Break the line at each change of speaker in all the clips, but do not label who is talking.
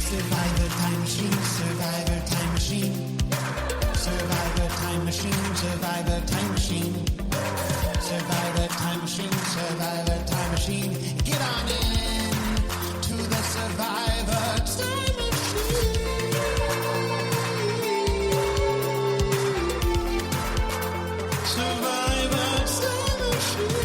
Survivor Time Machine, Survivor Time Machine. Survivor Time Machine, Survivor Time Machine. Survivor Time Machine, Survivor Time Machine. Get on in to the Survivor Time Machine. Survivor Time Machine.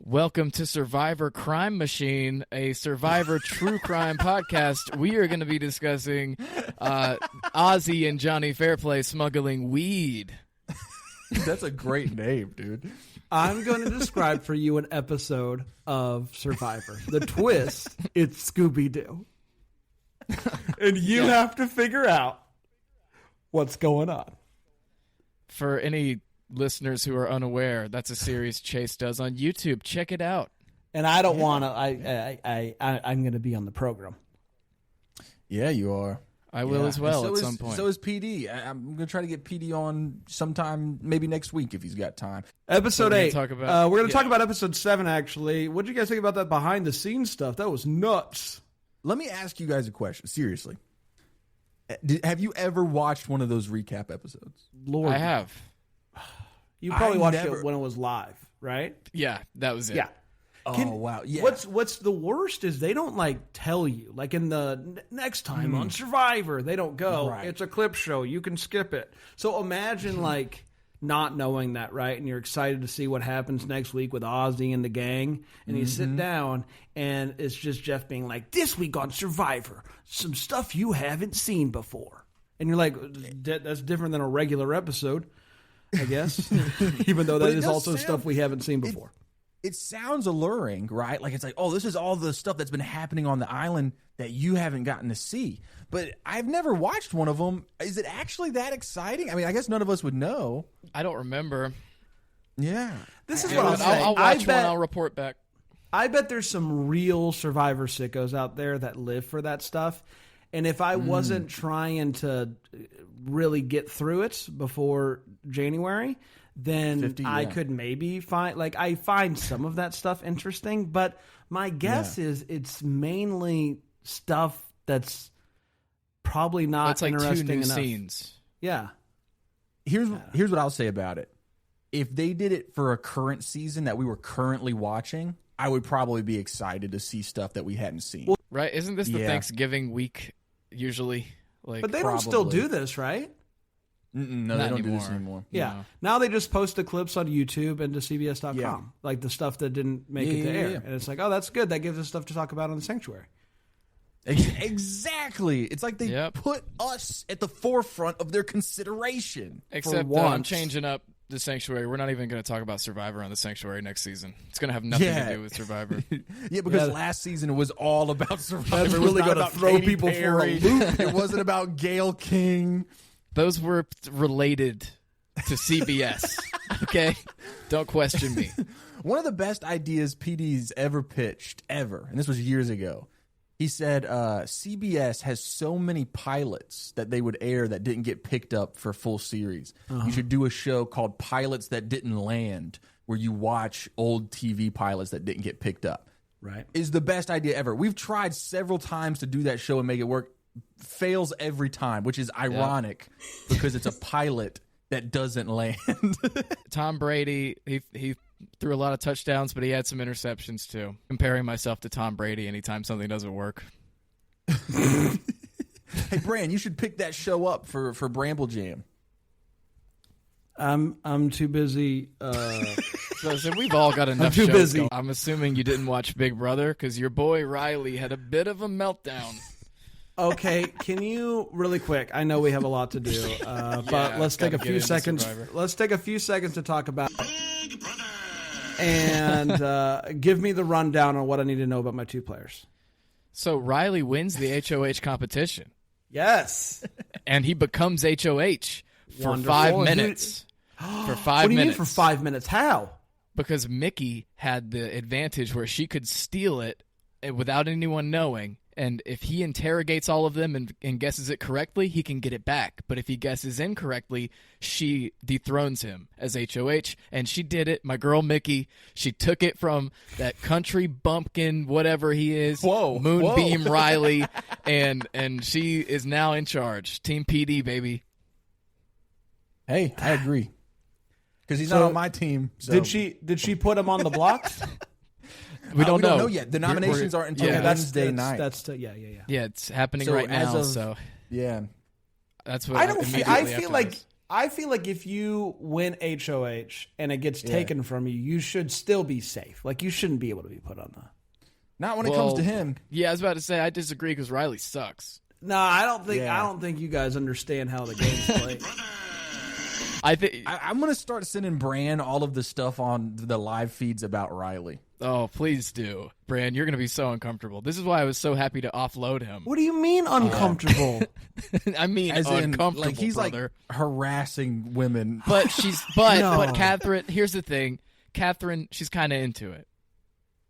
Welcome to Survivor Crime Machine, a Survivor true crime podcast. We are going to be discussing Ozzy and Johnny Fairplay smuggling weed.
That's a great name, dude.
I'm going to describe for you an episode of Survivor. The twist, it's Scooby-Doo. And you have to figure out what's going on.
For any listeners who are unaware, that's a series Chase does on YouTube. Check it out.
And I don't want to. I'm going to be on the program.
Yeah, you are.
I will as well
so
at some point.
So is PD. I'm going to try to get PD on sometime, maybe next week if he's got time.
Episode 8.
We're going
to talk about episode 7, actually. What did you guys think about that behind-the-scenes stuff? That was nuts.
Let me ask you guys a question, seriously. Have you ever watched one of those recap episodes?
Lord,
I have.
You probably watched it when it was live, right?
Yeah, that was it.
Yeah.
Wow. Yeah.
What's the worst is they don't tell you. Like in the next time on Survivor, they don't go.
Right.
It's a clip show. You can skip it. So imagine not knowing that, right? And you're excited to see what happens next week with Ozzy and the gang. And you sit down and it's just Jeff being like, "This week on Survivor, some stuff you haven't seen before." And you're like, "That's different than a regular episode, I guess." Even though that is also stuff we haven't seen before.
It sounds alluring, right? Like it's like, oh, this is all the stuff that's been happening on the island that you haven't gotten to see. But I've never watched one of them. Is it actually that exciting? I mean, I guess none of us would know.
I don't remember.
Yeah.
This is what I'll say.
I'll watch one. I'll report back.
I bet there's some real Survivor sickos out there that live for that stuff. And if I wasn't trying to really get through it before January, then I could maybe find, I find some of that stuff interesting. But my guess is it's mainly stuff that's probably not
It's like
interesting
2 new
enough.
scenes.
Yeah.
Here's what I'll say about it. If they did it for a current season that we were currently watching, I would probably be excited to see stuff that we hadn't seen.
Well,
Right? Isn't this the Thanksgiving week usually?
But they don't still do this, right?
No, they don't do this anymore.
Yeah.
No.
Now they just post the clips on YouTube and to CBS.com.
Yeah.
Like the stuff that didn't make it to air. And it's like, oh, that's good. That gives us stuff to talk about on the Sanctuary.
Exactly. It's like they put us at the forefront of their consideration.
Except I'm changing up the Sanctuary. We're not even going to talk about Survivor on the Sanctuary next season. It's going to have nothing to do with Survivor.
Because last season it was all about Survivor.
That's really going to throw
Katy
people
Perry.
for a loop.
It wasn't about Gayle King.
Those were related to CBS. Okay? Don't question me.
One of the best ideas PD's ever pitched, ever, and this was years ago. He said CBS has so many pilots that they would air that didn't get picked up for full series. You should do a show called Pilots That Didn't Land, where you watch old TV pilots that didn't get picked up.
Right.
Is the best idea ever. We've tried several times to do that show and make it work. Fails every time, which is ironic because it's a pilot that doesn't land.
Tom Brady, he threw a lot of touchdowns, but he had some interceptions too. Comparing myself to Tom Brady anytime something doesn't work.
Hey, Bran, you should pick that show up for Bramble Jam.
I'm too busy.
So we've all got enough
too
shows
busy.
going. I'm assuming you didn't watch Big Brother because your boy Riley had a bit of a meltdown.
Okay, can you really quick? I know we have a lot to do, but let's take a few seconds. Let's take a few seconds to talk about
Big Brother.
and give me the rundown on what I need to know about my 2 players.
So Riley wins the HOH competition.
Yes,
and he becomes HOH for
Wonderful.
5 minutes. For 5 minutes.
What do you mean for 5 minutes? How?
Because Mickey had the advantage where she could steal it without anyone knowing, And if he interrogates all of them and guesses it correctly, he can get it back. But if he guesses incorrectly, she dethrones him as HOH. And she did it. My girl Mickey, she took it from that country bumpkin, whatever he is, Moonbeam Riley, and she is now in charge. Team PD, baby.
Hey, I agree. Because he's not on my team. So.
Did she put him on the blocks?
We don't know
yet. The nominations aren't until Wednesday night.
Yeah.
Yeah, it's happening right now.
Yeah,
that's what
I feel like if you win HOH and it gets taken from you, you should still be safe. Like you shouldn't be able to be put on the.
Not when it comes to him.
Yeah, I was about to say I disagree because Riley sucks.
No, I don't think you guys understand how the game's played.
I'm going to start sending Bran all of the stuff on the live feeds about Riley.
Oh, please do. Bran, you're going to be so uncomfortable. This is why I was so happy to offload him.
What do you mean uncomfortable?
I mean
as
uncomfortable,
like he's
brother.
Like harassing women.
But but Catherine, here's the thing. Catherine, she's kind of into it.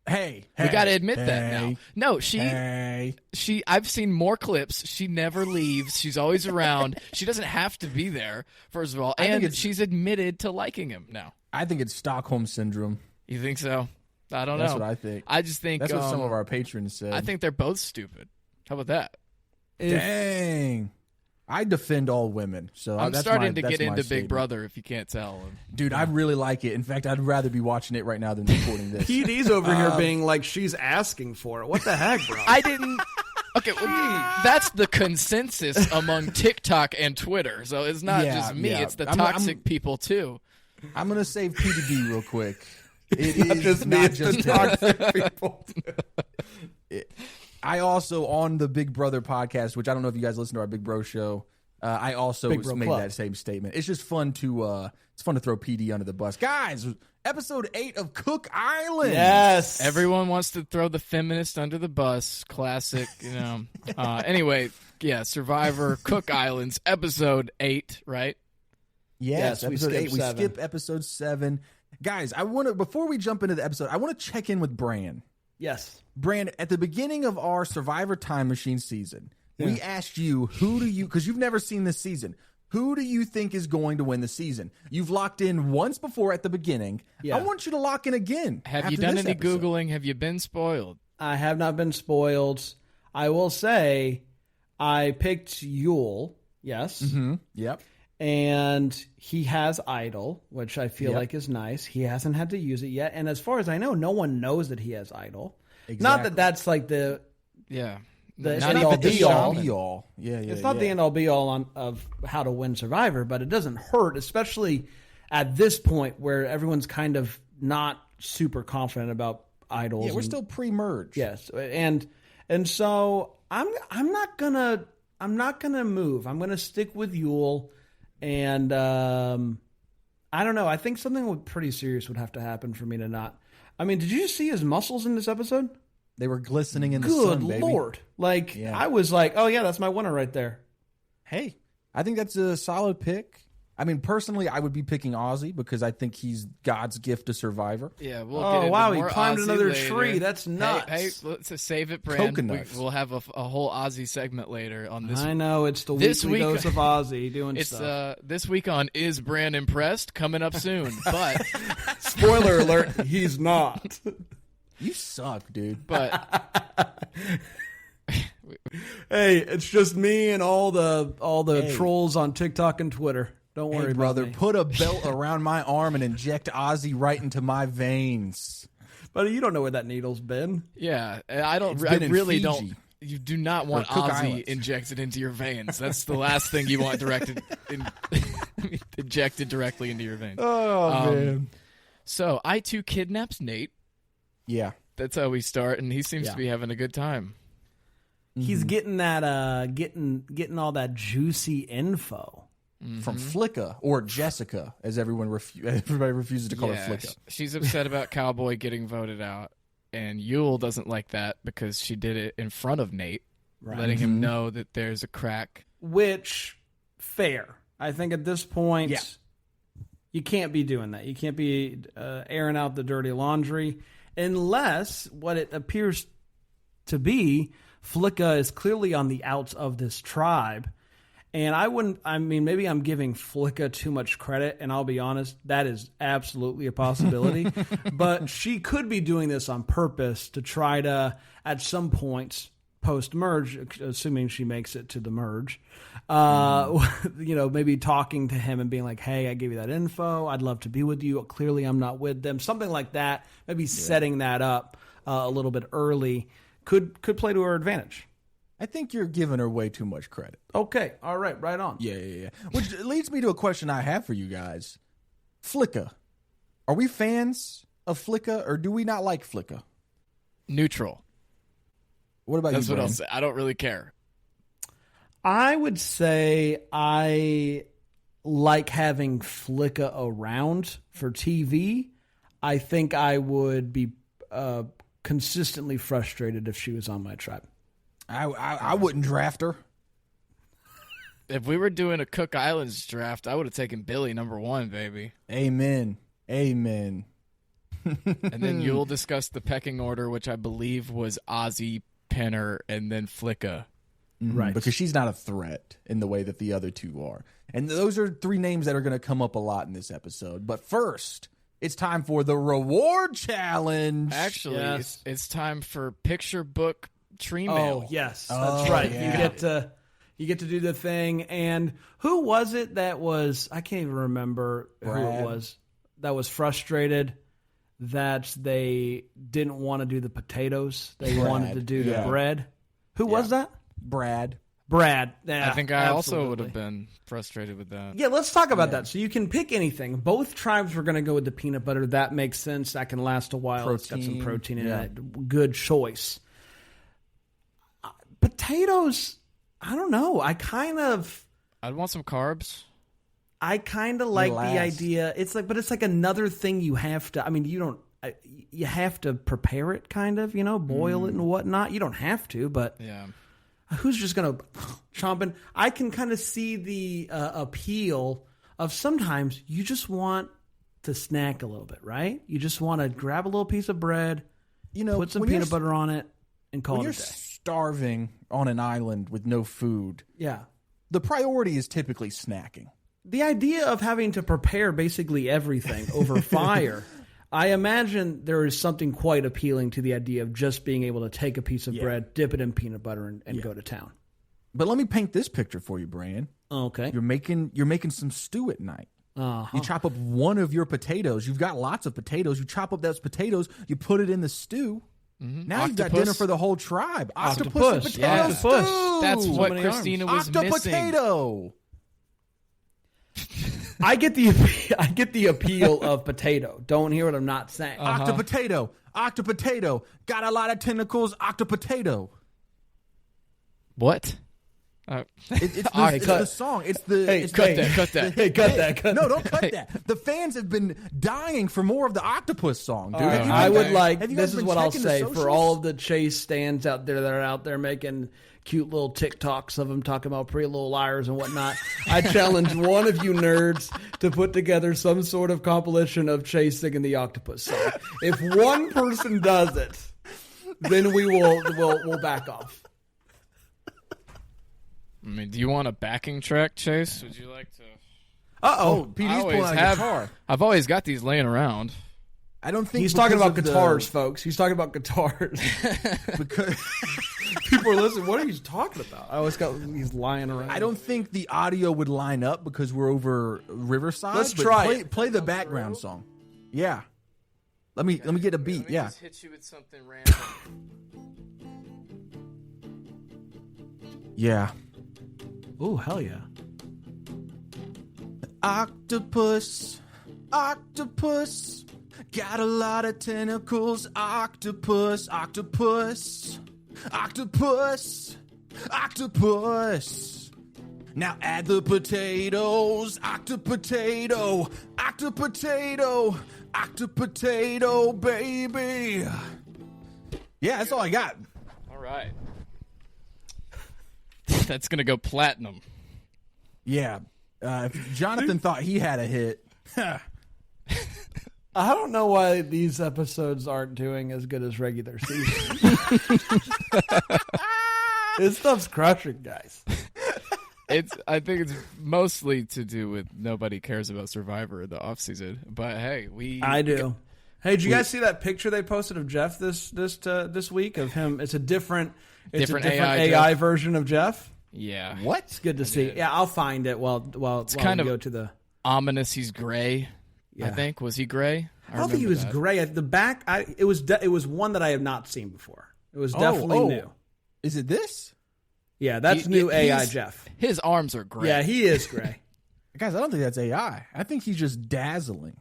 Hey,
we got to admit that now. No, she I've seen more clips. She never leaves. She's always around. She doesn't have to be there, first of all. And she's admitted to liking him now.
I think it's Stockholm Syndrome.
You think so? I don't know.
That's what I think.
I just think
that's what some of our patrons said.
I think they're both stupid. How about that?
Dang. I defend all women. So
I'm starting to get into Big Brother, if you can't tell.
Dude, I really like it. In fact, I'd rather be watching it right now than recording this.
PD's over here being like, she's asking for it. What the heck, bro?
I didn't... Okay, well, that's the consensus among TikTok and Twitter. So it's not just me. It's the toxic people, too.
I'm going to save PDD real quick. It
not
is
just
not
me,
just
it's the toxic people.
I also, on the Big Brother podcast, which I don't know if you guys listen to our Big Bro show, I also made that same statement. It's just fun to throw PD under the bus. Guys, episode 8 of Cook Island.
Yes.
Everyone wants to throw the feminist under the bus. Classic, you know. Anyway, yeah, Survivor Cook Islands, episode 8, right?
Yes, episode 8. We skip episode 7. Guys, before we jump into the episode, I want to check in with Bran.
Yes.
Bran, at the beginning of our Survivor Time Machine season, we asked you, because you've never seen this season, who do you think is going to win the season? You've locked in once before at the beginning. Yeah. I want you to lock in again.
Have you done any Googling? Have you been spoiled?
I have not been spoiled. I will say I picked Yule. Yes.
Mm-hmm. Yep.
And he has Idol, which I feel like is nice. He hasn't had to use it yet. And as far as I know, no one knows that he has Idol. Exactly. Not that that's like the end-all be-all.
Yeah,
it's not the end-all be-all of how to win Survivor, but it doesn't hurt, especially at this point where everyone's kind of not super confident about idols.
Yeah, we're still pre-merge.
Yes, and so I'm not gonna move. I'm gonna stick with Yule. And I don't know. I think something pretty serious would have to happen for me to not. I mean, did you see his muscles in this episode?
They were glistening in the sun, baby.
Good Lord. Like, I was like, oh, yeah, that's my winner right there.
Hey, I think that's a solid pick. I mean, personally, I would be picking Ozzy because I think he's God's gift to Survivor.
Yeah, we'll get into
wow, he
more
climbed
Ozzy
another
later.
tree. That's nuts.
Hey, let's save it, Bran.
Coconuts.
We'll have a whole Ozzy segment later on this.
I know, it's the weekly dose of Ozzy doing stuff.
This week on Is Bran Impressed? Coming up soon. But
spoiler alert, he's not.
You suck, dude.
But
hey, it's just me and all the trolls on TikTok and Twitter. Don't worry,
brother.
about me.
Put a belt around my arm and inject Ozzy right into my veins.
But you don't know where that needle's been.
Yeah, I don't. I really don't. You do not want Ozzy injected into your veins. That's the last thing you want injected directly into your veins.
Oh man.
So I2 kidnaps Nate.
Yeah,
that's how we start, and he seems to be having a good time.
He's getting that, getting all that juicy info.
From Flicka, or Jessica, as everybody refuses to call her Flicka.
She's upset about Cowboy getting voted out, and Yule doesn't like that because she did it in front of Nate, letting him know that there's a crack.
Which, fair. I think at this point, you can't be doing that. You can't be airing out the dirty laundry unless what it appears to be Flicka is clearly on the outs of this tribe. And maybe I'm giving Flicka too much credit, and I'll be honest, that is absolutely a possibility. But she could be doing this on purpose to try to, at some point, post-merge, assuming she makes it to the merge, maybe talking to him and being like, hey, I gave you that info. I'd love to be with you. Clearly, I'm not with them. Something like that. Maybe setting that up a little bit early could play to her advantage.
I think you're giving her way too much credit.
Okay. All right. Right on.
Yeah. Which leads me to a question I have for you guys. Flicka. Are we fans of Flicka, or do we not like Flicka?
Neutral.
What about
That's
you,
what I'll
Bran?
say. I don't really care.
I would say I like having Flicka around for TV. I think I would be consistently frustrated if she was on my tribe.
I wouldn't draft her.
If we were doing a Cook Islands draft, I would have taken Billy #1, baby.
Amen.
And then you'll discuss the pecking order, which I believe was Ozzy, Penner, and then Flicka.
Right. Because she's not a threat in the way that the other two are. And those are three names that are going to come up a lot in this episode. But first, it's time for the reward challenge.
Actually,
Yes.
it's time for picture book tree mail.
Oh, yes. That's right.
yeah.
You get to do the thing. And who was it that was, I can't even remember who
Brad.
it was, that was frustrated that they didn't want to do the potatoes. They wanted to do the
Yeah.
bread. Who was that?
Brad.
Brad. Yeah,
I think I also would
absolutely.
have been frustrated with that.
Yeah, let's talk about that. So you can pick anything. Both tribes were going to go with the peanut butter. That makes sense. That can last a while. It's got some protein in it. Good choice. Potatoes, I don't know.
I'd want some carbs.
I kind of like
Last.
the idea. It's like another thing you have to. I mean, you have to prepare it, kind of. Boil it and whatnot. You don't have to, but
Yeah.
who's just gonna chomp in? I can kind of see the appeal of sometimes you just want to snack a little bit, right? You just want to grab a little piece of bread, put some
when
peanut
you're-
butter on it, and call
When
it
you're
a day.
starving on an island with no food,
Yeah.
the priority is typically snacking.
The idea of having to prepare basically everything over fire, I imagine there is something quite appealing to the idea of just being able to take a piece of bread, dip it in peanut butter, and go to town.
But let me paint this picture for you, Bran.
Okay.
You're making some stew at night.
Uh-huh.
You chop up one of your potatoes. You've got lots of potatoes. You chop up those potatoes. You put it in the stew. Now you've got
Octopus.
dinner for the whole tribe. Octopus and
Octopus.
potato
Yeah.
stew.
That's
So
what
many
Christina was
Octopotato.
I get the appeal of potato. Don't hear what I'm not saying.
Octopotato. Octopotato. Got a lot of tentacles. Octopotato.
What?
It's
right, cut.
the song. It's the.
Hey,
it's
cut
the-
that, cut that.
Hey, cut that. Cut
No,
that.
don't cut that. The fans have been dying for more of the octopus song, dude. Have you
I
guys-
would like,
have you guys
this is
been
what I'll
checking the
say,
socials?
for all of the Chase stands out there that are out there making cute little TikToks of them talking about Pretty Little Liars and whatnot, I challenge one of you nerds to put together some sort of compilation of Chase singing the octopus song. If one person does it, then we'll back off.
I mean, do you want a backing track, Chase? Would you like to?
Oh, PD's
I
pulling
always
out a
have.
guitar.
I've always got these laying around.
I don't think
He's talking
because
about
of the-
guitars, folks. He's talking about guitars.
because
People are listening. What are you talking about? I always got these lying around.
I don't think the audio would line up because we're over Riverside.
Let's
but
try
play,
it.
Play the background song. Yeah. Let me get a beat. Yeah.
Just hit you with something random.
Yeah.
Oh, hell yeah.
Octopus, octopus, got a lot of tentacles. Octopus, octopus, octopus, octopus. Now add the potatoes. Octopotato, octopotato, octopotato, baby. Yeah, that's all I got.
All right. That's gonna go platinum.
Yeah. If Jonathan thought he had a hit.
I don't know why these episodes aren't doing as good as regular season. This stuff's crushing, guys.
I think it's mostly to do with nobody cares about Survivor in the off season. But hey,
I do. Hey, did you guys see that picture they posted of Jeff this week of him? It's a different AI version of Jeff.
Yeah.
What?
It's good to see. Yeah, I'll find it while
kind
we
of
go to the
ominous. He's gray.
Yeah.
I think was he gray?
I don't think he was gray. At the back, it was one that I have not seen before. It was definitely new.
Is it this?
Yeah, that's new AI Jeff.
His arms are gray.
Yeah, he is gray.
Guys, I don't think that's AI. I think he's just dazzling.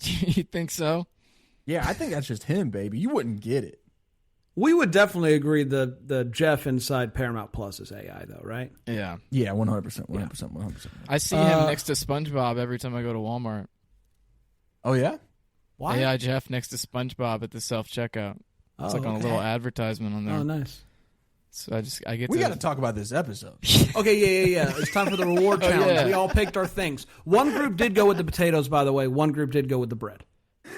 You think so?
Yeah, I think that's just him, baby. You wouldn't get it.
We would definitely agree the Jeff inside Paramount Plus is AI, though, right?
Yeah.
Yeah, 100%. 100%.
I see him next to SpongeBob every time I go to Walmart.
Oh, yeah?
Why?
AI Jeff next to SpongeBob at the self-checkout. It's like on a little advertisement on there.
Oh, nice.
So we
got to talk about this episode.
Okay, yeah. It's time for the reward challenge.
Yeah.
We all picked our things. One group did go with the potatoes, by the way. One group did go with the bread.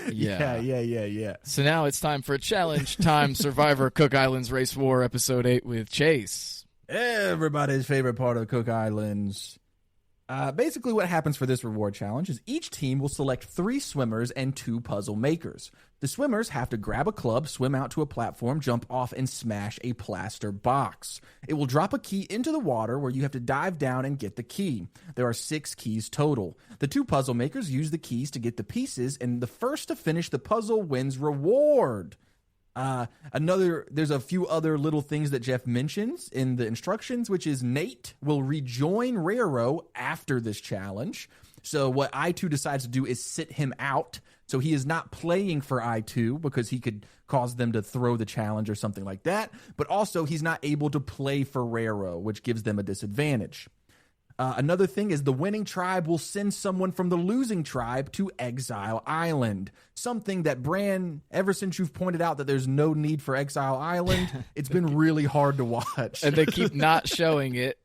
Yeah.
So now it's time for Challenge Time Survivor Cook Islands Race War Episode 8 with Chase.
Everybody's favorite part of Cook Islands. Basically, what happens for this reward challenge is each team will select 3 swimmers and 2 puzzle makers. The swimmers have to grab a club, swim out to a platform, jump off, and smash a plaster box. It will drop a key into the water where you have to dive down and get the key. There are 6 keys total. The 2 puzzle makers use the keys to get the pieces, and the first to finish the puzzle wins reward. There's a few other little things that Jeff mentions in the instructions, which is Nate will rejoin Raro after this challenge. So what I2 decides to do is sit him out. So he is not playing for I2 because he could cause them to throw the challenge or something like that. But also he's not able to play for Raro, which gives them a disadvantage. Another thing is the winning tribe will send someone from the losing tribe to Exile Island. Something that Bran, ever since you've pointed out that there's no need for Exile Island, it's been really hard to watch.
And they keep not showing it.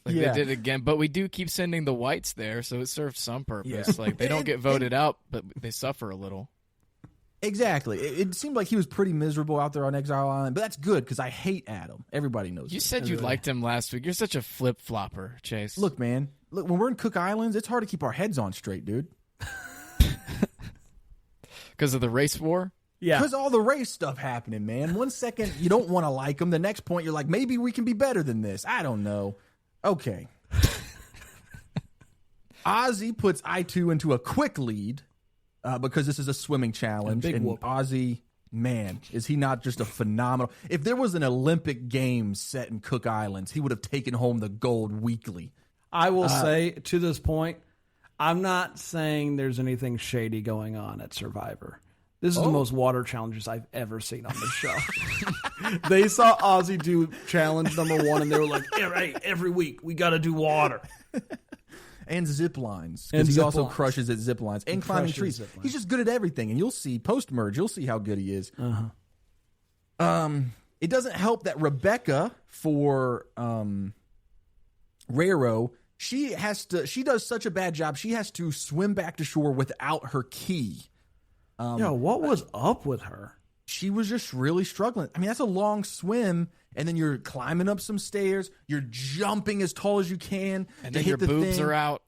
Like
Yeah.
they did again. But we do keep sending the whites there, so it serves some purpose.
Yeah.
Like they don't get voted out, but they suffer a little.
Exactly. It seemed like he was pretty miserable out there on Exile Island, but that's good because I hate Adam. Everybody knows
You
it.
said you liked him last week. You're such a flip-flopper, Chase.
Look, man. Look, when we're in Cook Islands, it's hard to keep our heads on straight, dude.
Because of the race war?
Yeah.
Because all the race stuff happening, man. One second, you don't want to like them. The next point, you're like, maybe we can be better than this. I don't know. Okay. Ozzy puts I2 into a quick lead because this is a swimming challenge.
Big
And
whoop.
Ozzy, man, is he not just a phenomenal... If there was an Olympic Games set in Cook Islands, he would have taken home the gold weekly.
I will say, to this point, I'm not saying there's anything shady going on at Survivor. This is the most water challenges I've ever seen on this show. They saw Ozzy do challenge number 1, and they were like, yeah, right, every week we got to do water.
And zip lines.
And
Because he
zip
also
lines.
crushes at zip lines. And climbing
crushes
trees.
zip lines.
He's just good at everything. And you'll see, post-merge, you'll see how good he is. It doesn't help that Rebecca, for Raro, she does such a bad job. She has to swim back to shore without her key.
Yo, what was up with her?
She was just really struggling. I mean, that's a long swim, and then you're climbing up some stairs. You're jumping as tall as you can
And
to
then your
hit the
boobs
thing.
are out.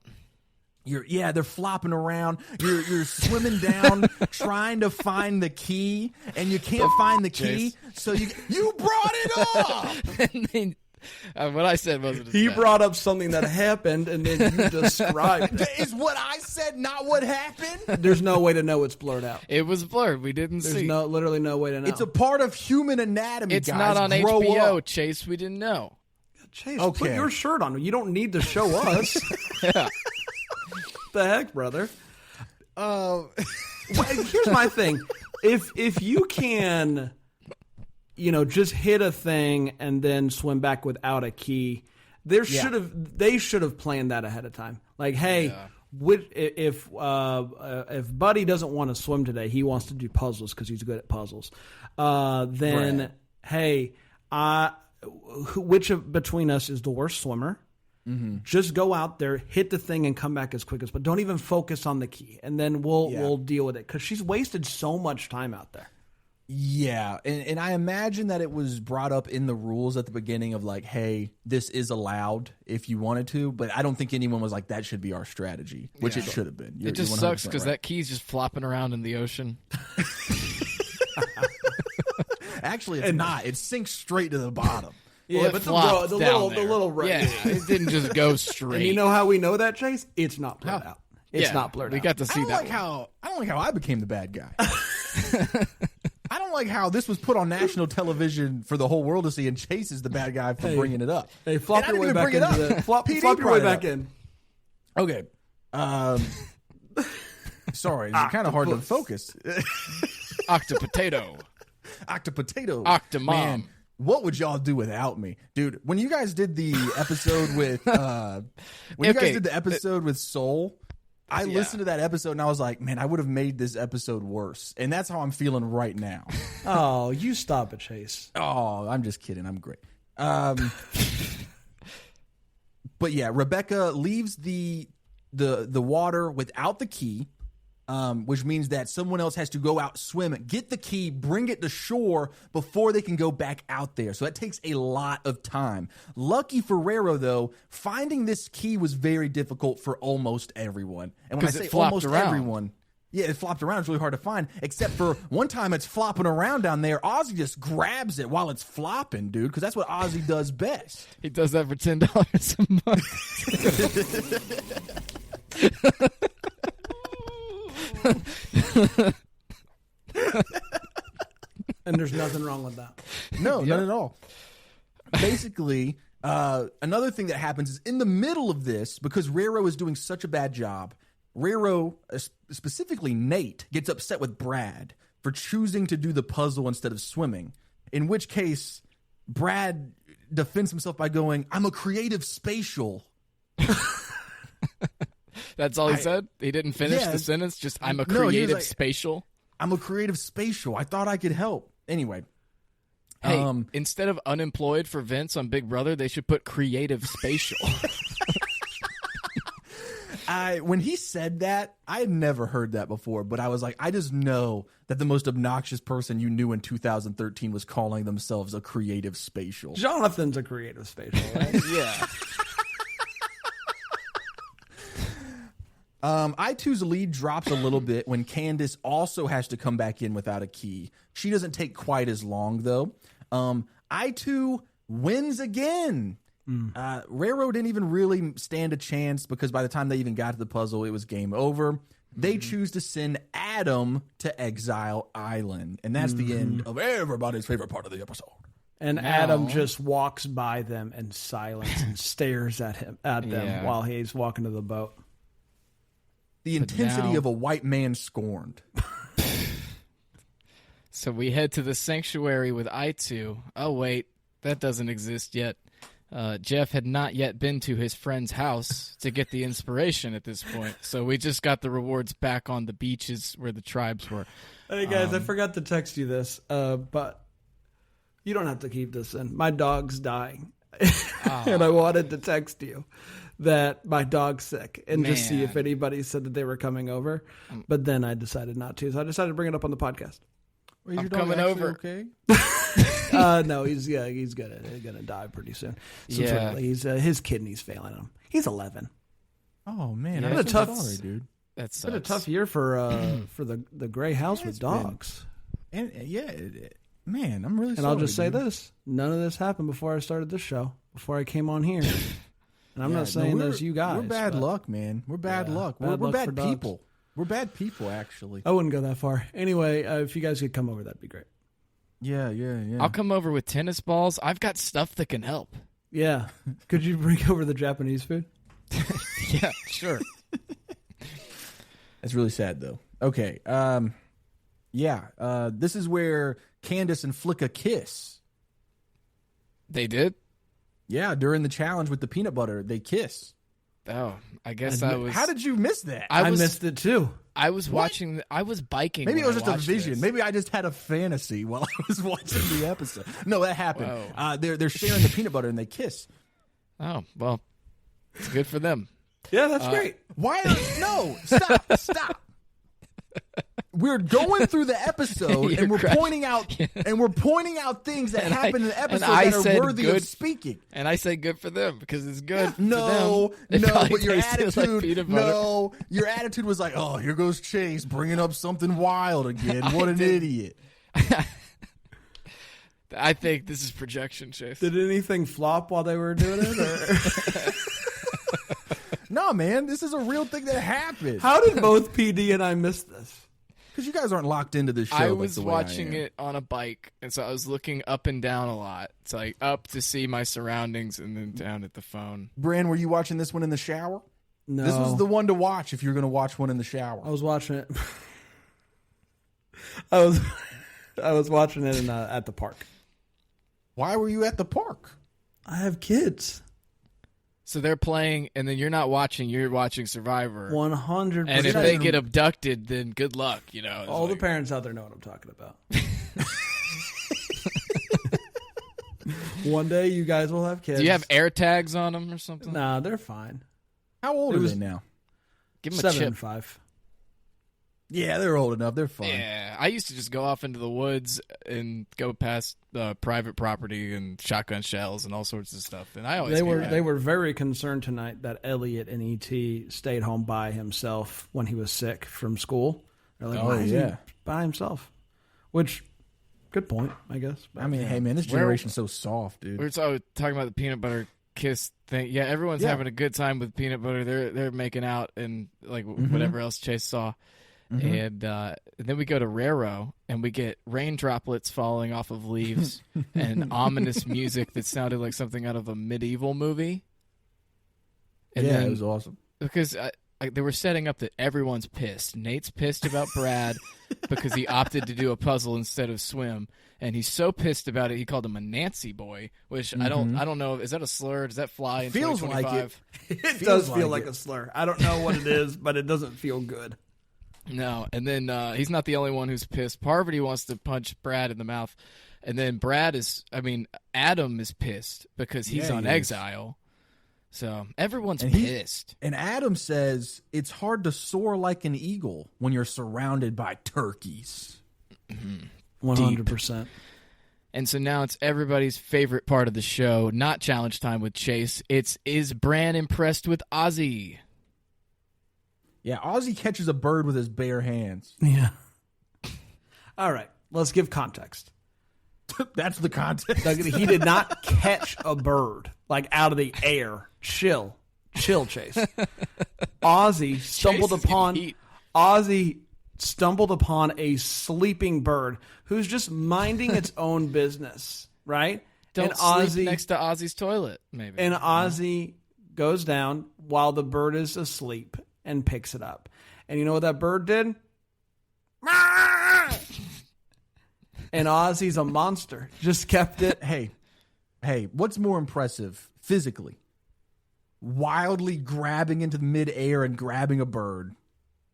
They're flopping around. You're swimming down, trying to find the key, and you can't find the key. So you brought it up.
And then, what I said wasn't as
He
bad.
brought up something that happened, and then you described it.
That is what I said, not what happened.
There's no way to know it's blurred out.
It was blurred. We didn't
There's
see.
literally no way to know.
It's a part of human anatomy.
It's
guys.
not on
Grow
HBO,
up.
Chase. We didn't know.
Chase,
Okay.
put your shirt on. You don't need to show us.
Yeah.
The heck, brother? Here's my thing. If you can, just hit a thing and then swim back without a key, they should have planned that ahead of time. Like, hey, if Buddy doesn't want to swim today, he wants to do puzzles because he's good at puzzles. Then,
Right.
hey, which between us is the worst swimmer? Mm-hmm. Just go out there, hit the thing, and come back as quick as. But don't even focus on the key, and then we'll deal with it because she's wasted so much time out there.
Yeah, and I imagine that it was brought up in the rules at the beginning of like, hey, this is allowed if you wanted to, but I don't think anyone was like, that should be our strategy, which it should have been.
It just sucks because that key's just flopping around in the ocean.
Actually, it's not. It sinks straight to the bottom.
Yeah,
Well,
but
the
little
yeah, it didn't just go straight.
And you know how we know that, Chase? It's not blurred out. It's not blurred out.
We got to see
I don't like how I became the bad guy. I don't like how this was put on national television for the whole world to see, and Chase is the bad guy for bringing it up.
Hey, flop your way back into the flop your way back in.
Okay. Sorry, it's kind of hard to focus.
Octopotato.
Octopotato.
Octomom.
Man, what would y'all do without me, dude? When you guys did the episode with Soul, I listened to that episode and I was like, man, I would have made this episode worse, and that's how I'm feeling right now.
Oh, you stop it, Chase.
Oh, I'm just kidding. I'm great. But yeah, Rebecca leaves the water without the key. Which means that someone else has to go out, swim, get the key, bring it to shore before they can go back out there. So that takes a lot of time. Lucky for Rero, though, finding this key was very difficult for almost everyone. And when I say almost everyone, yeah, it flopped around. It's really hard to find, except for one time it's flopping around down there. Ozzy just grabs it while it's flopping, dude, because that's what Ozzy does best.
He does that for $10 a month.
And there's nothing wrong with that.
No, none at all. Basically, another thing that happens is in the middle of this, because Rero is doing such a bad job, Rero, specifically Nate, gets upset with Brad for choosing to do the puzzle instead of swimming, in which case Brad defends himself by going, I'm a creative spatial.
That's all he said? He didn't finish the sentence? Just, I'm a creative spatial?
I'm a creative spatial. I thought I could help. Anyway.
Hey, instead of unemployed for Vince on Big Brother, they should put creative spatial.
When he said that, I had never heard that before, but I was like, I just know that the most obnoxious person you knew in 2013 was calling themselves a creative spatial.
Jonathan's a creative spatial, right?
Yeah.
I2's lead drops a little bit when Candace also has to come back in without a key. She doesn't take quite as long, though. I2 wins again. Rero didn't even really stand a chance because by the time they even got to the puzzle, it was game over. They choose to send Adam to Exile Island, and that's the end of everybody's favorite part of the episode.
And Adam just walks by them in silence and stares at them while he's walking to the boat.
The intensity of a white man scorned.
So we head to the sanctuary with I2. Oh, wait, that doesn't exist yet. Jeff had not yet been to his friend's house to get the inspiration at this point. So we just got the rewards back on the beaches where the tribes were.
Hey, guys, I forgot to text you this, but you don't have to keep this in. My dog's dying. And I wanted to text you that my dog's sick and just see if anybody said that they were coming over. But then I decided not to. So I decided to bring it up on the podcast.
Well,
I'm coming over.
Okay.
No, he's gonna die pretty soon. His kidneys failing him. He's 11.
Oh man,
Yeah,
I'm
sorry,
dude.
That's
It's been a tough year for the gray house with dogs.
And man, I'm really.
And
sorry,
I'll just say
dude.
this: none of this happened before I started this show. Before I came on here, and I'm not saying this you guys.
We're bad luck, man. We're bad luck. We're
luck
bad
for dogs.
people. We're bad people, actually.
I wouldn't go that far. Anyway, if you guys could come over, that'd be great.
Yeah.
I'll come over with tennis balls. I've got stuff that can help.
Yeah. Could you bring over the Japanese food?
Yeah, sure.
That's really sad, though. Okay. This is where Candace and Flicka kiss.
They did?
Yeah, during the challenge with the peanut butter, they kiss.
Oh, I guess I was...
How did you miss that?
I missed it, too.
I was watching... I was biking.
Maybe it was
when
just
I
a
watched
vision.
this.
Maybe I just had a fantasy while I was watching the episode. No, that happened.
Whoa.
They're sharing the peanut butter and they kiss.
Oh, well, it's good for them.
Yeah, that's great.
Why? No, stop. we're going through the episode and we're pointing out things that happen in the episode that are worthy of speaking.
And I say good for them because it's good.
No,
for them.
no, but your
Tastes like
attitude,
peanut butter.
your attitude was like, oh, here goes Chase bringing up something wild again. What an idiot.
I think this is projection, Chase.
Did anything flop while they were doing it? Or?
No, man, this is a real thing that happened.
How did both PD and I miss this?
Because you guys aren't locked into this show.
I
like
was
the way
watching
I am.
it on a bike, and so I was looking up and down a lot. It's like up to see my surroundings and then down at the phone.
Bran, were you watching this one in the shower?
No.
This was the one to watch if you're going to watch one in the shower.
I was watching it. I was watching it at the park.
Why were you at the park?
I have kids.
So they're playing, and then you're not watching. You're watching Survivor.
100%.
And if they get abducted, then good luck. You know,
all the parents out there know what I'm talking about. One day you guys will have kids.
Do you have air tags on them or something?
Nah, they're fine.
How old are they now?
Give them a
7
chip.
and 5.
Yeah, they're old enough. They're fine.
Yeah, I used to just go off into the woods and go past private property and shotgun shells and all sorts of stuff. And I always
They were very concerned tonight that Elliot and ET stayed home by himself when he was sick from school. They're like, why is he by himself? Which, good point, I guess.
I mean, hey man, this generation's so soft, dude.
We were talking about the peanut butter kiss thing. Yeah, everyone's having a good time with peanut butter. They're making out and like whatever else Chase saw. And then we go to Raro, and we get rain droplets falling off of leaves and ominous music that sounded like something out of a medieval movie. And
yeah,
then,
it was awesome.
Because they were setting up that everyone's pissed. Nate's pissed about Brad because he opted to do a puzzle instead of swim. And he's so pissed about it, he called him a Nancy boy, which I don't know. Is that a slur? Does that fly in
Feels
2025?
like
It does feel like a slur. I don't know what it is, but it doesn't feel good.
No, and then he's not the only one who's pissed. Parvati wants to punch Brad in the mouth, and then Adam is pissed because he's on exile. So everyone's pissed.
And Adam says it's hard to soar like an eagle when you're surrounded by turkeys.
100%.
And so now it's everybody's favorite part of the show, not challenge time with Chase. Is Bran impressed with Ozzy?
Yeah, Ozzy catches a bird with his bare hands.
Yeah. All right, let's give context.
That's the context.
He did not catch a bird like out of the air. Chill, Chase. Ozzy stumbled upon a sleeping bird who's just minding its own business, right?
Don't sleep next to Ozzy's toilet, maybe.
And Ozzy goes down while the bird is asleep and picks it up. And you know what that bird did? And Ozzy's a monster. Just kept it.
Hey, what's more impressive physically? Wildly grabbing into midair and grabbing a bird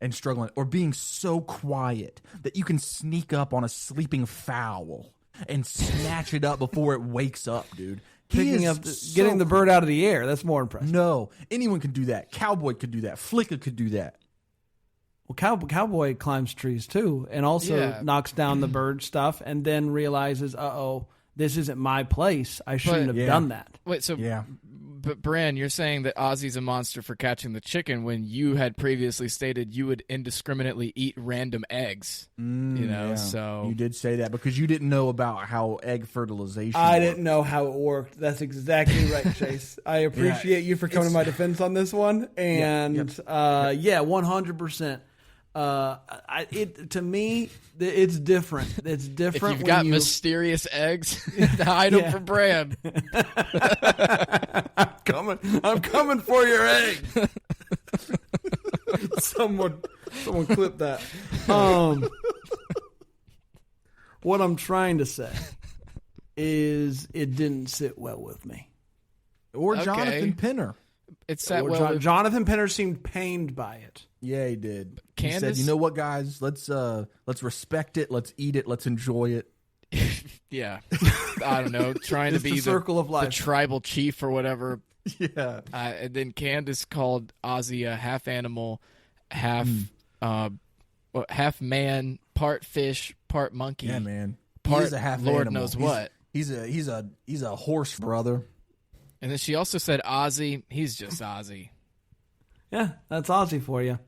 and struggling, or being so quiet that you can sneak up on a sleeping fowl and snatch it up before it wakes up, dude.
Getting the bird out of the air. That's more impressive.
No, anyone can do that. Cowboy could do that. Flicka could do that.
Well, Cowboy climbs trees too, and also knocks down the bird stuff, and then realizes, this isn't my place. I shouldn't have done that.
Wait, so but Bran, you're saying that Ozzy's a monster for catching the chicken when you had previously stated you would indiscriminately eat random eggs. So
you did say that because you didn't know about how egg fertilization
I
worked.
didn't know how it worked. That's exactly right, Chase. I appreciate you for coming to my defense on this one. And 100%. To me, it's different. It's different.
If you've got mysterious eggs, hide them from Bran.
I'm coming for your egg. Someone clip that. What I'm trying to say is it didn't sit well with me.
Or Jonathan Pinner.
It sat well.
Jonathan Pinner seemed pained by it.
Yeah, he did.
Candace?
He said, "You know what, guys? Let's respect it. Let's eat it. Let's enjoy it."
Yeah, I don't know. Trying to be
the circle of life,
the tribal chief or whatever.
Yeah.
And then Candace called Ozzy a half animal, half half man, part fish, part monkey.
Yeah, man.
Part
He is a half
Lord
animal.
knows what.
He's a horse, brother.
And then she also said Ozzy. He's just Ozzy.
Yeah, that's Ozzy for you.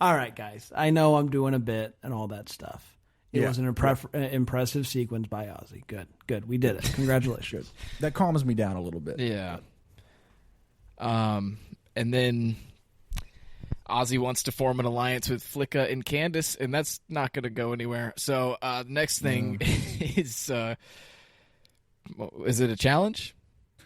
All right, guys. I know I'm doing a bit and all that stuff. It was an impressive sequence by Ozzy. Good. We did it. Congratulations.
That calms me down a little bit.
Yeah. And then Ozzy wants to form an alliance with Flicka and Candace, and that's not going to go anywhere. So next thing is it a challenge?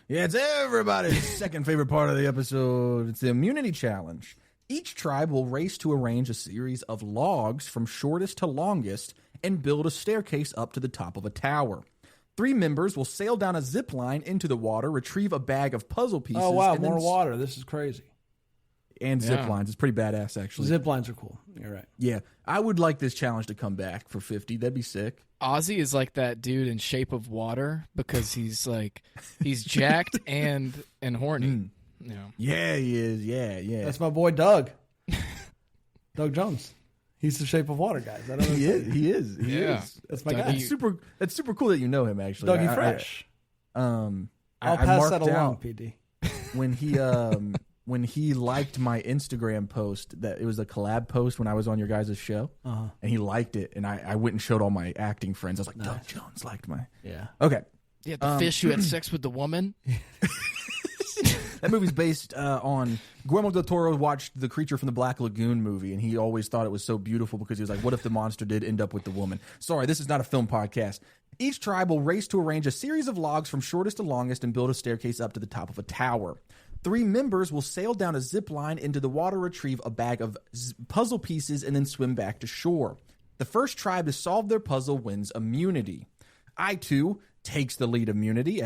Yeah, it's everybody's second favorite part of the episode. It's the immunity challenge. Each tribe will race to arrange a series of logs from shortest to longest and build a staircase up to the top of a tower. 3 members will sail down a zip line into the water, retrieve a bag of puzzle pieces.
Oh, wow,
and
more water. This is crazy.
And zip lines. It's pretty badass, actually.
Zip lines are cool. You're right.
Yeah, I would like this challenge to come back for 50. That'd be sick.
Ozzy is like that dude in Shape of Water because he's jacked and horny. Yeah.
Yeah, he is. Yeah.
That's my boy Doug. Doug Jones. He's the Shape of Water, guys. I don't know.
He is.
That's my
Doug,
guy.
That's super cool that you know him, actually.
Dougie Fresh.
I
I'll pass
marked
that along,
out
PD.
when he liked my Instagram post, that it was a collab post when I was on your guys' show, and he liked it, and I went and showed all my acting friends. I was like, Doug Jones liked my...
Yeah.
Okay.
Yeah, the fish who had sex with the woman.
That movie's based on... Guillermo del Toro watched the Creature from the Black Lagoon movie, and he always thought it was so beautiful because he was like, what if the monster did end up with the woman? Sorry, this is not a film podcast. Each tribe will race to arrange a series of logs from shortest to longest and build a staircase up to the top of a tower. 3 members will sail down a zip line into the water, retrieve a bag of puzzle pieces, and then swim back to shore. The first tribe to solve their puzzle wins immunity. I2 takes the lead immunity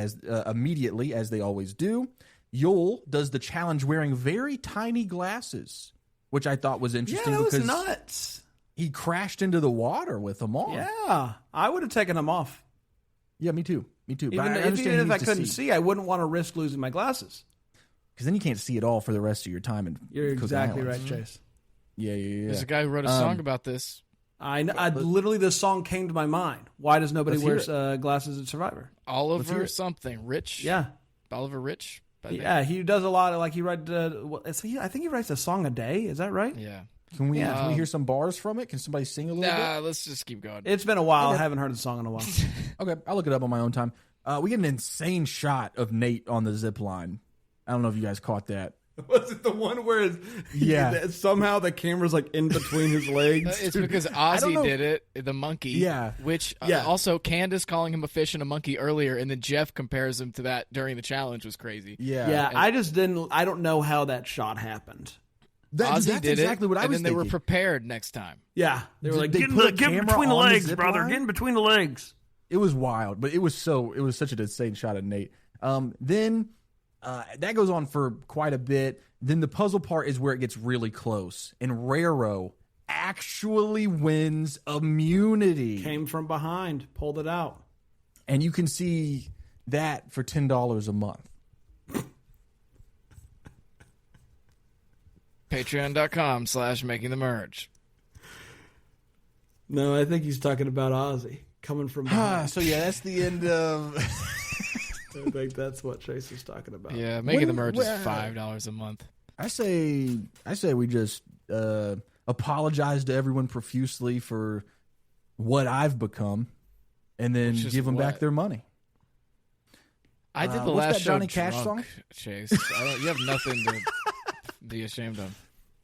immediately, as they always do. Yul does the challenge wearing very tiny glasses, which I thought was interesting
Yeah, that was
because
nuts.
he crashed into the water with them on.
Yeah. I would have taken them off.
Yeah, me too. But
Even
I
if
understand he
I
needs to
couldn't see, I wouldn't want to risk losing my glasses.
because then you can't see it all for the rest of your time.
You're
Cook
exactly
Islands.
right, Chase.
Yeah.
There's a guy who wrote a song about this.
I literally, this song came to my mind. Why does nobody
Let's
wear
hear
glasses at Survivor?
Oliver something. Rich?
Yeah.
Oliver Rich? I think.
Yeah, he does a lot of, like, he writes, I think he writes a song a day. Is that right?
Yeah.
Can we hear some bars from it? Can somebody sing a little
Nah, let's just keep going.
It's been a while.
Okay.
I haven't heard the song in a while.
bit? Okay, I'll look it up on my own time. We get an insane shot of Nate on the zip line. I don't know if you guys caught that.
Was it the one where somehow the camera's like in between his legs?
It's because Ozzy did it, the monkey.
Yeah.
Which
Yeah.
also Candace calling him a fish and a monkey earlier, and then Jeff compares him to that during the challenge was crazy.
Yeah.
I don't know how that shot happened.
That's
Ozzy did
exactly
it,
what I
and
was
then they were
thinking.
prepared next time.
Yeah. They were like,
They
get
put a
get
camera
between the
on the
legs,
zip
brother.
line?
Get in between the legs.
It was wild, but it was such an insane shot of Nate. Then that goes on for quite a bit. Then the puzzle part is where it gets really close, and Raro actually wins immunity.
Came from behind, pulled it out.
And you can see that for $10 a month.
Patreon.com/makingthemerge.
No, I think he's talking about Ozzy coming from behind.
So yeah, that's the end of...
I think that's what Chase is talking about.
Yeah, making the merge is $5 a month.
I say we just apologize to everyone profusely for what I've become, and then
Which is
give them back
what?
their money.
I did the
what's
last
that
show
Johnny Cash
drunk,
song?
Chase. You have nothing to be ashamed of.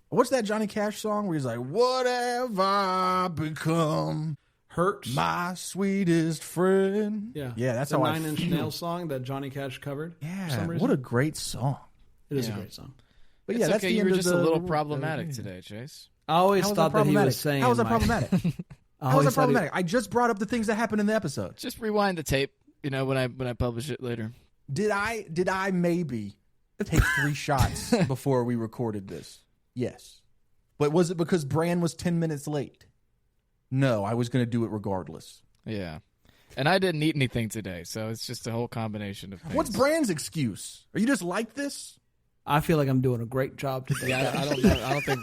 What's that Johnny Cash song where he's like, "What have I become?
Hurts.
My sweetest friend."
Yeah.
That's
the
how
Nine
I
Inch
feel.
Nails song that Johnny Cash covered. For some
Yeah,
reason.
what a great song.
It is
Yeah.
a great song.
But
It's
yeah, that's
okay.
the
You
end
were
of
just a
the-
little problematic today, Chase.
I always
How was
thought
that
that he
problematic?
was saying.
How was that
like-
problematic?
I
How was
always
that
thought he-
problematic? I just brought up the things that happened in the episode.
Just rewind the tape. When I publish it later.
Did I maybe take 3 shots before we recorded this? Yes. But was it because Bran was 10 minutes late? No, I was going to do it regardless.
Yeah. And I didn't eat anything today, so it's just a whole combination of things.
What's Bran's excuse? Are you just like this?
I feel like I'm doing a great job today.
Yeah, I don't know. I don't think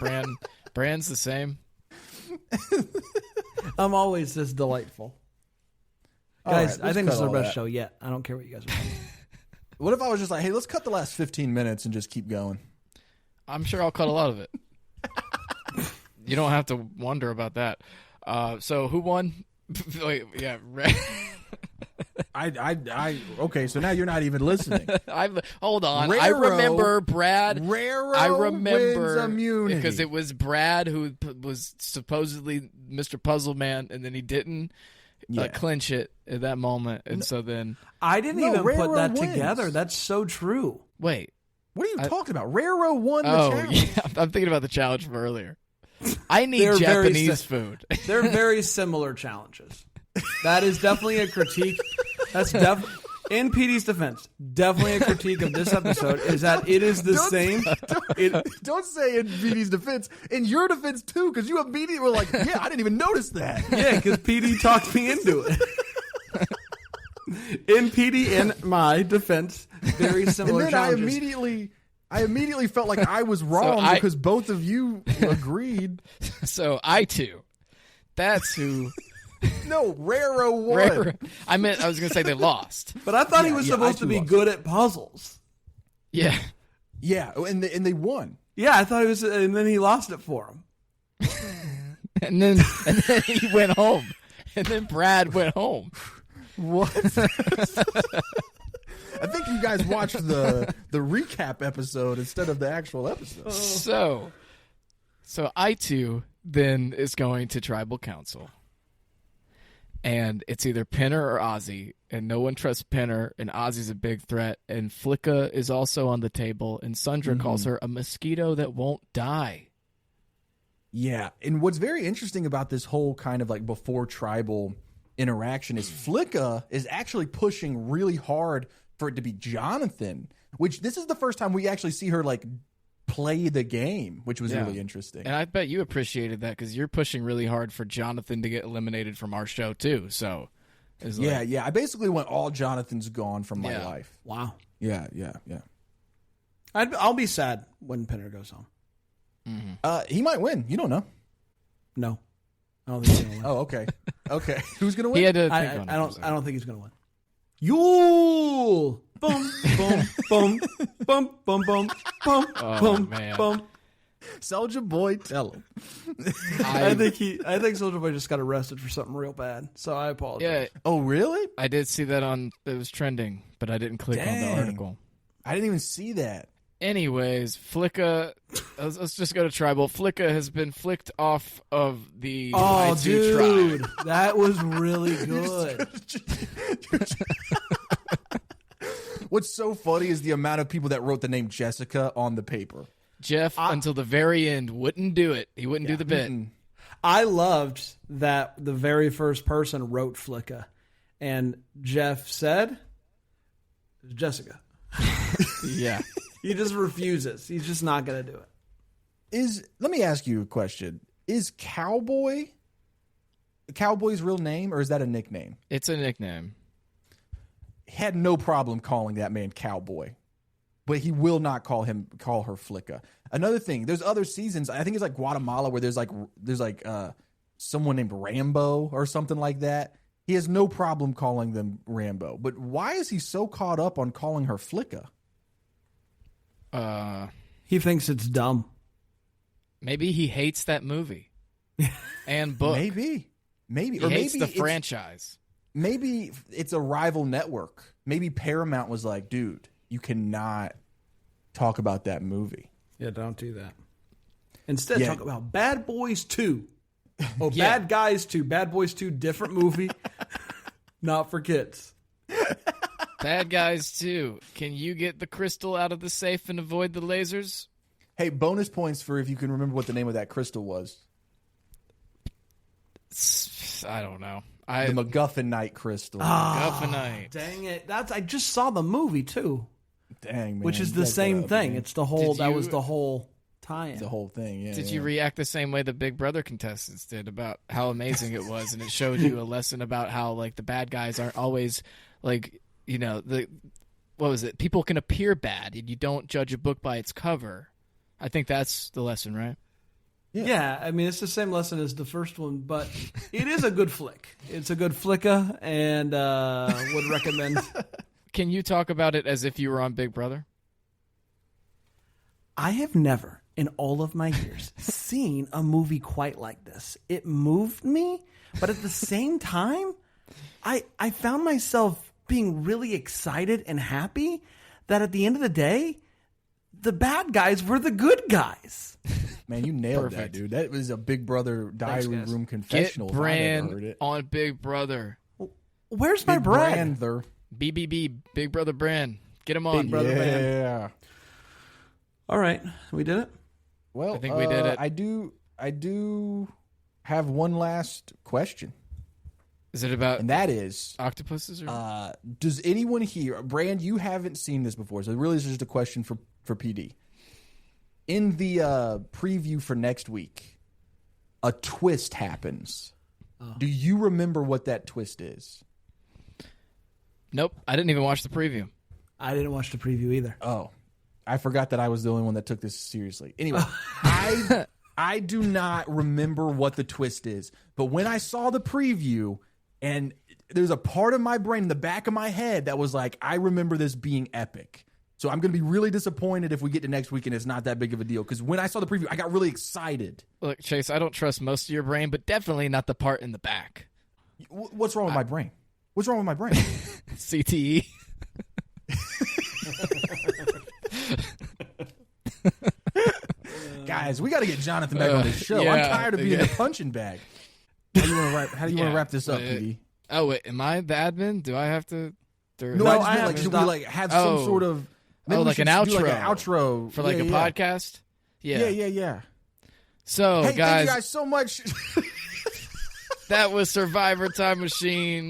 Bran's the same.
I'm always this delightful.
All
Guys,
right,
I think
let's
this is
cut
our
all
best
that.
show yet. I don't care what you guys are saying.
What if I was just like, hey, let's cut the last 15 minutes and just keep going?
I'm sure I'll cut a lot of it. You don't have to wonder about that. So who won? Wait, yeah.
Okay, so now you're not even listening.
Hold on.
Raro-
I remember Brad.
Raro
I remember
wins immunity.
because it was Brad who was supposedly Mr. Puzzle Man, and then he didn't clinch it at that moment, and so then
I didn't
No,
even put
Raro
that
wins.
together. That's so true.
wait.
What are you talking about? Raro won the
Oh,
challenge.
yeah, I'm thinking about the challenge from earlier. I need
They're very
Japanese food.
They're very similar challenges. That is definitely a critique. That's in PD's defense, definitely a critique of this episode is that it is the same.
Don't say in VD's defense. In your defense, too, because you immediately were like, yeah, I didn't even notice that.
Yeah, because PD talked me into it. In PD, in my defense, very
And
similar
then
challenges.
I immediately felt like I was wrong because both of you agreed.
So I too. That's who.
No, Raro won.
I was going to say they lost.
But I thought he was supposed
I
to
too
be
lost.
good at puzzles.
Yeah.
Yeah, and they won.
Yeah, I thought he was, and then he lost it for him.
And then he went home. And then Brad went home.
What? I think you guys watched the recap episode instead of the actual episode.
So I too then is going to tribal council. And it's either Pinner or Ozzy, and no one trusts Pinner, and Ozzy's a big threat, and Flicka is also on the table, and Sundra calls her a mosquito that won't die.
Yeah, and what's very interesting about this whole kind of like before tribal interaction is Flicka is actually pushing really hard for it to be Jonathan, which this is the first time we actually see her like play the game, which was really interesting.
And I bet you appreciated that because you're pushing really hard for Jonathan to get eliminated from our show too. So,
yeah. I basically went all Jonathan's gone from my life.
Wow.
Yeah.
I'll be sad when Pinner goes home.
He might win. You don't know.
No. I don't think he's going to win.
Oh, okay. Who's gonna win?
he had to.
I
think on it.
don't think he's going to win. Yule! Boom, boom, boom, boom, boom, boom, boom, boom,
man.
boom.
Soldier Boy, tell him.
I think Soldier Boy just got arrested for something real bad. So I apologize.
Yeah,
Oh, really?
I did see that it was trending, but I didn't click on the
Dang.
article.
I didn't even see that.
Anyways, Flicka, let's just go to tribal. Flicka has been flicked off of the
Oh,
I2
dude,
tribe.
that was really good.
What's so funny is the amount of people that wrote the name Jessica on the paper.
Jeff, until the very end, wouldn't do it. He wouldn't do the bit.
I loved that the very first person wrote Flicka, and Jeff said, Jessica.
Yeah.
He just refuses. He's just not going to do it.
Let me ask you a question. Is Cowboy's real name, or is that a nickname?
It's a nickname.
Had no problem calling that man Cowboy, but he will not call her Flicka. Another thing, there's other seasons. I think it's like Guatemala where there's like someone named Rambo or something like that. He has no problem calling them Rambo, but why is he so caught up on calling her Flicka?
He thinks it's dumb.
Maybe he hates that movie and book.
Maybe,
He
or
hates
maybe
the franchise.
Maybe it's a rival network. Maybe Paramount was like, dude, you cannot talk about that movie.
Yeah, don't do that. Instead, talk about Bad Boys 2. Oh,
Yeah.
Bad Guys 2. Bad Boys 2, different movie. Not for kids.
Bad Guys too. Can you get the crystal out of the safe and avoid the lasers?
Hey, bonus points for if you can remember what the name of that crystal was.
I don't know.
The MacGuffin Night crystal.
Guffinite.
Dang it. I just saw the movie, too.
Dang, man.
Which is
You
the
gotta
same
get up,
thing.
man.
It's the whole,
Did
that
you-
was the whole tie-in.
The whole thing, yeah.
Did you react the same way the Big Brother contestants did about how amazing it was, and it showed you a lesson about how like the bad guys aren't always like what was it? People can appear bad, and you don't judge a book by its cover. I think that's the lesson, right?
Yeah, I mean, it's the same lesson as the first one, but it is a good flick. It's a good flicka, and would recommend.
Can you talk about it as if you were on Big Brother?
I have never, in all of my years, seen a movie quite like this. It moved me, but at the same time, I found myself being really excited and happy that at the end of the day, the bad guys were the good guys.
Man, you nailed
Perfect.
that, dude. That was a Big Brother diary
guys.
room confessional.
Get
if I've ever heard
Bran
it.
on Big Brother.
Where's my
Big
bread?
Branther.
BBB, Big Brother Bran. Get him on.
Big Brother Bran.
Yeah.
All right, we did it.
Well,
I think we did it.
I do have one last question,
Is it about
and that is,
octopuses? Or?
does anyone here, Brand, you haven't seen this before, so really this is just a question for PD. In the preview for next week, a twist happens. Do you remember what that twist is?
Nope. I didn't even watch the preview.
I didn't watch the preview either.
Oh, I forgot that I was the only one that took this seriously. Anyway, I do not remember what the twist is, but when I saw the preview, and there's a part of my brain in the back of my head that was like, I remember this being epic. So I'm going to be really disappointed if we get to next week and it's not that big of a deal. Because when I saw the preview, I got really excited.
Look, Chase, I don't trust most of your brain, but definitely not the part in the back.
What's wrong with my brain? What's wrong with my brain?
CTE.
Guys, we got to get Jonathan back on this show.
yeah,
I'm tired of being
yeah.
the punching bag. How do you want to wrap this up, PD?
Oh, wait. Am I the admin? Do I have to?
No,
No,
I
I
just meant
have
like,
to
should we
stop.
like have some sort of maybe we
like
should
an
do like an
outro.
outro
For like
Yeah,
a
yeah.
podcast? Yeah.
Yeah.
So,
Hey, thank
guys,
you guys so much.
that was Survivor Time Machine.